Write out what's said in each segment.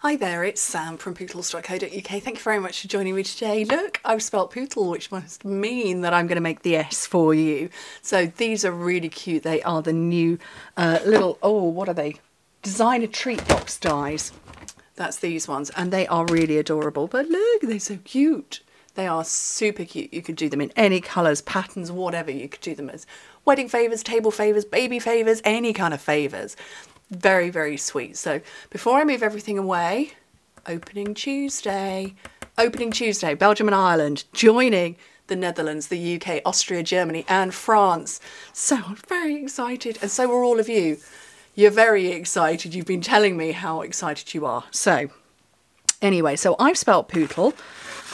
Hi there, it's Sam from Pootles.co.uk. Thank you very much for joining me today. Look, I've spelt Pootle, which must mean that I'm going to make the S for you. So these are really cute. They are the new little, oh, what are they? Designer treat box dies. That's these ones, and they are really adorable. But look, they're so cute. They are super cute. You could do them in any colours, patterns, whatever. You could do them as wedding favours, table favours, baby favours, any kind of favours. Very, very sweet. So before I move everything away, opening Tuesday, Belgium and Ireland, joining the Netherlands, the UK, Austria, Germany and France. So I'm very excited, and so are all of you. You're very excited. You've been telling me how excited you are. So anyway, so I've spelt Pootle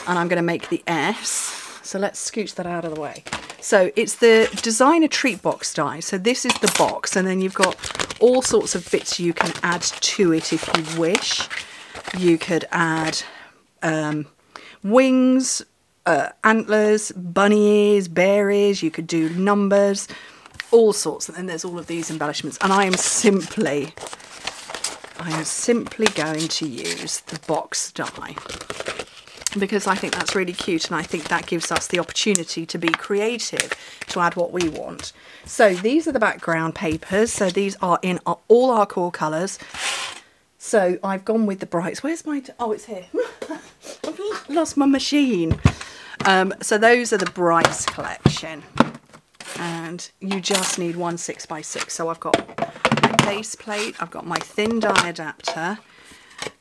and I'm going to make the S. So let's scooch that out of the way. So it's the designer treat box die. So this is the box, and then you've got all sorts of bits you can add to it if you wish. You could add wings, antlers, bunny ears, bear ears. You could do numbers, all sorts. And then there's all of these embellishments. And I am simply going to use the box die, because I think that's really cute, and I think that gives us the opportunity to be creative, to add what we want. So these are the background papers. So these are in all our core colours. So I've gone with the brights. Where's my... oh, it's here. I've lost my machine. So those are the brights collection. And you just need one 6x6. So I've got my base plate, I've got my thin die adapter,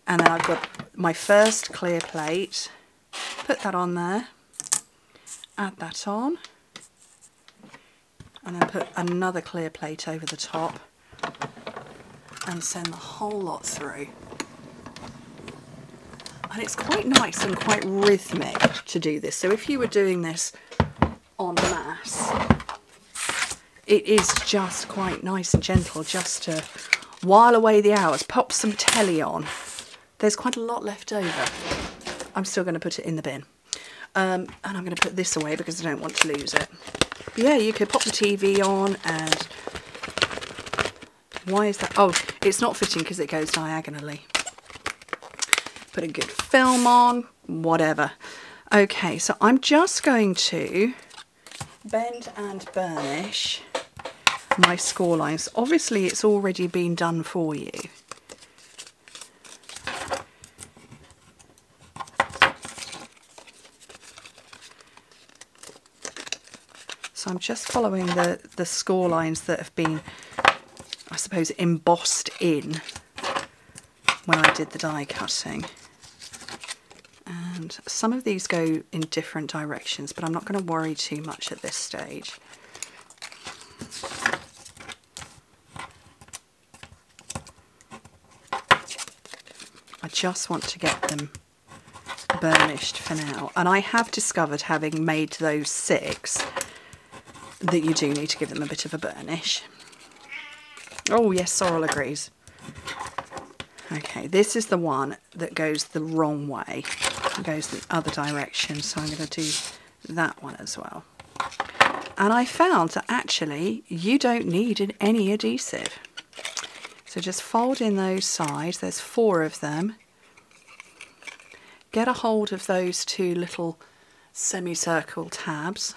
and then I've got my first clear plate. Put that on there, add that on, and then put another clear plate over the top and send the whole lot through. And it's quite nice and quite rhythmic to do this. So if you were doing this en masse, it is just quite nice and gentle, just to while away the hours. Pop some telly on. There's quite a lot left over. I'm still going to put it in the bin. And I'm going to put this away because I don't want to lose it. But yeah, you could pop the TV on, and why is that? Oh, it's not fitting because it goes diagonally. Put a good film on, whatever. Okay, so I'm just going to bend and burnish my score lines. Obviously, it's already been done for you. So I'm just following the score lines that have been, I suppose, embossed in when I did the die cutting. And some of these go in different directions, but I'm not going to worry too much at this stage. I just want to get them burnished for now. And I have discovered, having made those 6, that you do need to give them a bit of a burnish. Oh yes, Sorrel agrees. Okay, this is the one that goes the wrong way. It goes the other direction, so I'm going to do that one as well. And I found that actually you don't need any adhesive. So just fold in those sides. There's 4 of them. Get a hold of those 2 little semicircle tabs.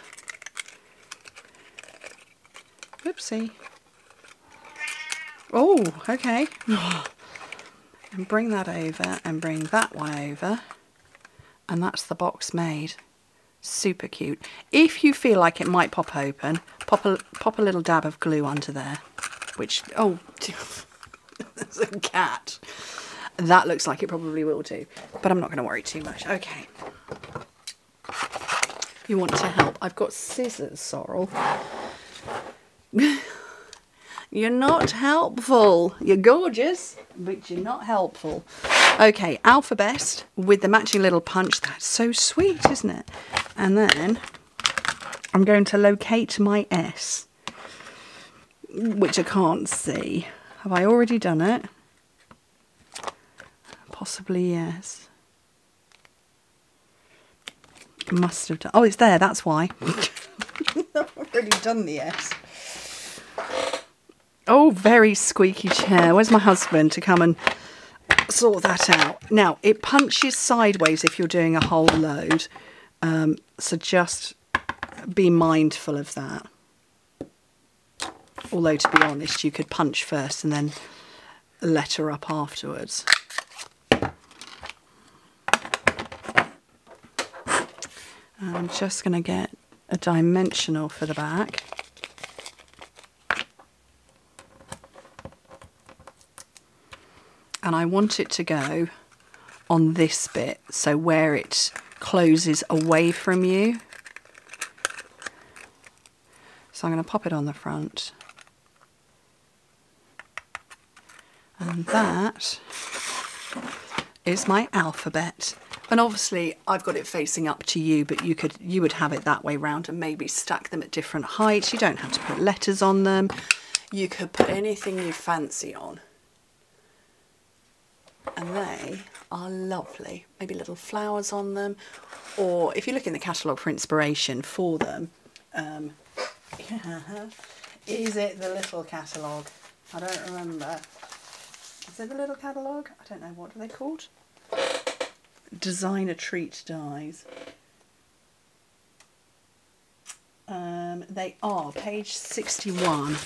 Whoopsie. Oh, okay. And bring that over and bring that one over. And that's the box made. Super cute. If you feel like it might pop open, pop a little dab of glue under there. Which, oh, there's a cat. That looks like it probably will do. But I'm not going to worry too much. Okay. You want to help. I've got scissors, Sorrel. You're not helpful. You're gorgeous, but you're not helpful. Okay, alphabet with the matching little punch. That's so sweet, isn't it? And then I'm going to locate my S, which I can't see. Have I already done it? Possibly, yes. Must have done. Oh, it's there, that's why. I've already done the S. Oh, very squeaky chair. Where's my husband to come and sort that out. Now, it punches sideways if you're doing a whole load, so just be mindful of that. Although, to be honest, you could punch first and then letter up afterwards. I'm just going to get a dimensional for the back. And I want it to go on this bit, so where it closes away from you. So I'm going to pop it on the front. And that is my alphabet. And obviously I've got it facing up to you, but you would have it that way round and maybe stack them at different heights. You don't have to put letters on them. You could put anything you fancy on. And they are lovely. Maybe little flowers on them. Or if you look in the catalogue for inspiration for them, is it the little catalogue? I don't remember. Is it the little catalogue? I don't know. What are they called? Designer Treat Dies. They are page 61.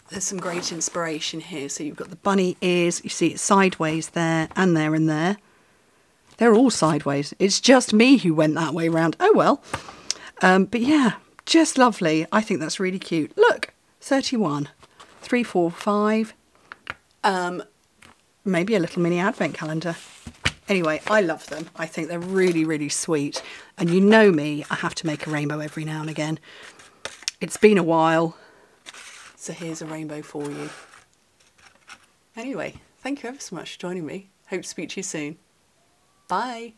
There's some great inspiration here. So you've got the bunny ears. You see it sideways there and there and there. They're all sideways. It's just me who went that way round. Oh well. But yeah, just lovely. I think that's really cute. Look, 31, 3, 4, 5. Maybe a little mini advent calendar. Anyway, I love them. I think they're really, really sweet. And you know me, I have to make a rainbow every now and again. It's been a while. So here's a rainbow for you. Anyway, thank you ever so much for joining me. Hope to speak to you soon. Bye.